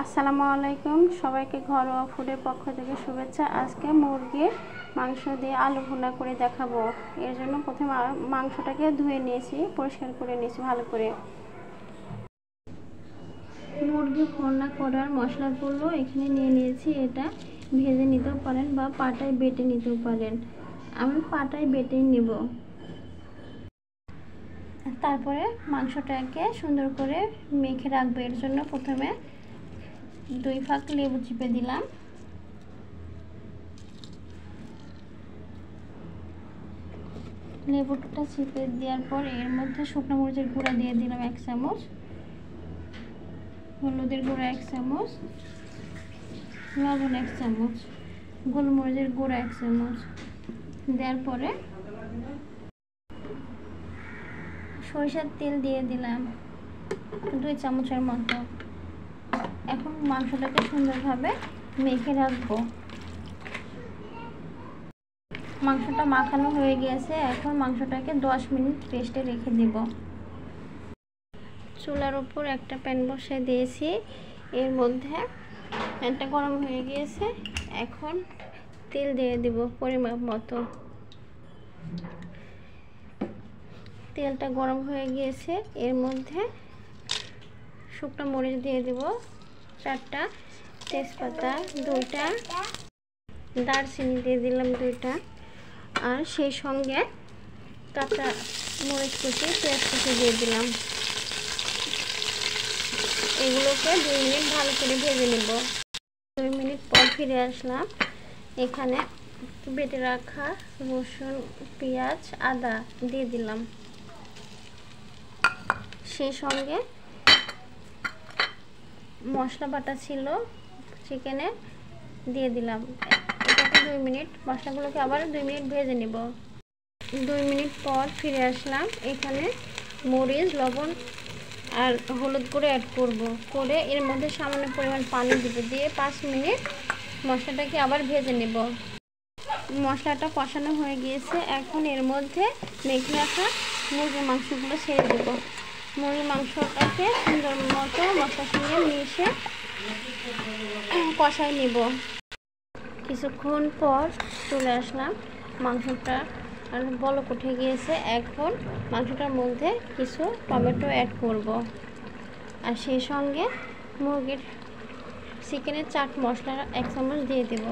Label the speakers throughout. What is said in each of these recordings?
Speaker 1: আসসালামু আলাইকুম, সবাইকে ঘরোয়া ফুডের পক্ষ থেকে শুভেচ্ছা। আজকে মুরগির মাংস দিয়ে আলু ভুনা করে দেখাবো। এর জন্য প্রথমে মাংসটাকে ধুয়ে নিয়েছি, পরিষ্কার করে নিয়েছি ভালো করে। মুরগি ভুনা করার মশলাগুলো এখানে নিয়ে নিয়েছি। এটা ভেজে নিতেও পারেন বা পাটায় বেটে নিতেও পারেন। আমি পাটায় বেটে নেব। তারপরে মাংসটাকে সুন্দর করে মেখে রাখবো। এর জন্য প্রথমে 2 ফাঁক লেবু চিপে দিলাম। লেবুটা চিপে দেওয়ার পর এর মধ্যে শুকনো মরিচের গুঁড়া দিয়ে দিলাম 1 চামচ, হলুদের গুঁড়া 1 চামচ, লবণ 1 চামচ, গোলমরিচের গুঁড়া 1 চামচ দেওয়ার পরে সরিষার তেল দিয়ে দিলাম 2 চামচের মতো। এখন মাংসটাকে সুন্দরভাবে মেখে রাখবো। মাংসটা মাখানো হয়ে গেছে। এখন মাংসটাকে 10 মিনিট রেস্টে রেখে দেব। চুলার উপর একটা প্যান বসিয়ে দিয়েছি। এর মধ্যে প্যানটা গরম হয়ে গিয়েছে। এখন তেল দিয়ে দেব পরিমাপ মতো। তেলটা গরম হয়ে গিয়েছে। এর মধ্যে শুকনো মরিচ দিয়ে দেব 4টা, তেজপাতা 2টা, দারচিনি দিয়ে দিলাম 2টা, আর সেই সঙ্গে কাঁচা মরিচ কুচি, পেঁয়াজ কুচি দিয়ে দিলাম। এগুলোকে 2 মিনিট ভালো করে ভেজে নেব। 2 মিনিট পর ফিরে আসলাম। এখানে বেটে রাখা রসুন, পেঁয়াজ, আদা দিয়ে দিলাম। সেই সঙ্গে মশলা বাটা ছিল চিকেনে দিয়ে দিলাম। এটাকে 2 মিনিট, মশলাগুলোকে আবার 2 মিনিট ভেজে নেব। 2 মিনিট পর ফিরে আসলাম। এখানে মরিচ, লবণ আর হলুদ গুঁড়ো অ্যাড করব। করে এর মধ্যে সামান্য পরিমাণ পানি দিব। দিয়ে 5 মিনিট মশলাটাকে আবার ভেজে নেব। মশলাটা কষানো হয়ে গিয়েছে। এখন এর মধ্যে মেখে রাখা মুরগির মাংসগুলো ছেড়ে দেব। মুরগির মাংসটাকে সুন্দর মতো মশলার সঙ্গে মিশে কষাই নেব। কিছুক্ষণ পর চলে আসলাম। মাংসটা আর বলক উঠে গিয়েছে। এখন মাংসটার মধ্যে কিছু টমেটো অ্যাড করব, আর সেই সঙ্গে মুরগির চিকেনের চাট মশলা 1 চামচ দিয়ে দেব।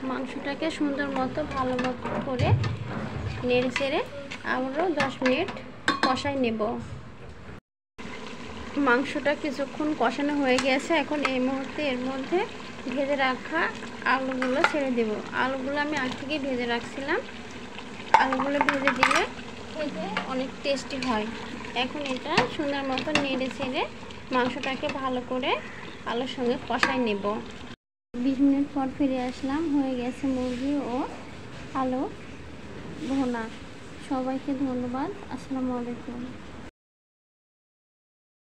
Speaker 1: মাংসটাকে সুন্দর মতো ভালো মতো করে নেড়ে চেড়ে আবারও 10 মিনিট কষাই নেব। মাংসটা কিছুক্ষণ কষানো হয়ে গেছে। এখন এই মুহূর্তে এর মধ্যে ভেজে রাখা আলুগুলো ছেড়ে দেব। আলুগুলো আমি আগে থেকে ভেজে রাখছিলাম। আলুগুলো ভেজে দিলে খেতে অনেক টেস্টি হয়। এখন এটা সুন্দর মতো নেড়ে ছেড়ে মাংসটাকে ভালো করে আলুর সঙ্গে কষাই নেব। 20 মিনিট পর ফিরে আসলাম। হয়ে গেছে মুরগি ও আলু ভুনা। সবাইকে ধন্যবাদ। আসসালামু আলাইকুম।